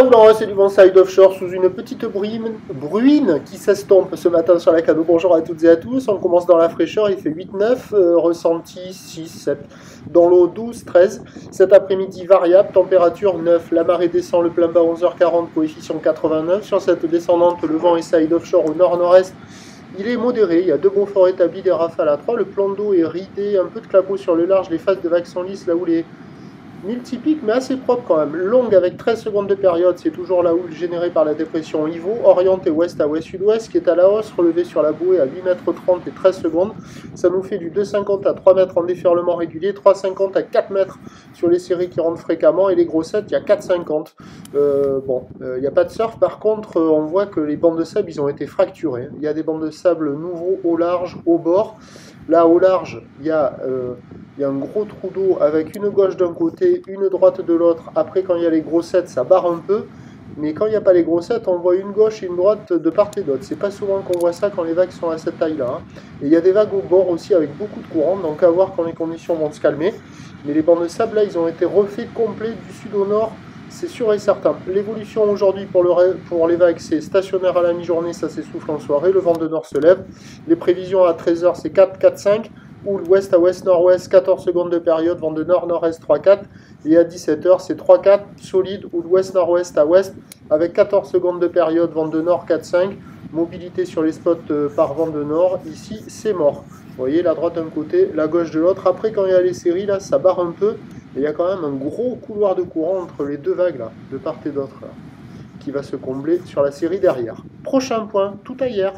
Là où l'on reste du bon side offshore sous une petite bruine qui s'estompe ce matin sur la canot. Bonjour à toutes et à tous, on commence dans la fraîcheur, il fait 8-9, ressenti 6-7, dans l'eau 12-13, cet après-midi variable, température 9, la marée descend le plein bas 11h40, coefficient 89, sur cette descendante le vent est side offshore au nord-nord-est, il est modéré, il y a deux beaux forts établis, des rafales à 3, le plan d'eau est ridé, un peu de clapot sur le large, les faces de vagues sont lisses là où les multipique mais assez propre quand même, longue avec 13 secondes de période, c'est toujours la houle générée par la dépression Ivo, orientée ouest à ouest-sud-ouest, qui est à la hausse, relevée sur la bouée à 8,30 m et 13 secondes, ça nous fait du 2,50 à 3 mètres en déferlement régulier, 3,50 à 4 mètres sur les séries qui rentrent fréquemment, et les grossettes, il y a 4,50. Il n'y a pas de surf, par contre, on voit que les bancs de sable, ils ont été fracturés, il y a des bancs de sable nouveaux au large, au bord, là au large, il y a un gros trou d'eau avec une gauche d'un côté, une droite de l'autre. Après, quand il y a les grossettes, ça barre un peu. Mais quand il n'y a pas les grossettes, on voit une gauche et une droite de part et d'autre. C'est pas souvent qu'on voit ça quand les vagues sont à cette taille-là. Et il y a des vagues au bord aussi avec beaucoup de courant. Donc à voir quand les conditions vont se calmer. Mais les bancs de sable, là, ils ont été refaits complets du sud au nord. C'est sûr et certain. L'évolution aujourd'hui pour les vagues, c'est stationnaire à la mi-journée, ça s'essouffle en soirée. Le vent de nord se lève. Les prévisions à 13h, c'est 4, 4, 5. Houle ouest à ouest-nord-ouest, 14 secondes de période, vent de nord-nord-est 3-4, et à 17h c'est 3-4, solide, houle ouest-nord-ouest à ouest, avec 14 secondes de période, vent de nord 4-5, mobilité sur les spots par vent de nord, ici c'est mort. Vous voyez, la droite d'un côté, la gauche de l'autre, après quand il y a les séries, là, ça barre un peu, et il y a quand même un gros couloir de courant entre les deux vagues, là, de part et d'autre, qui va se combler sur la série derrière. Prochain point, tout ailleurs.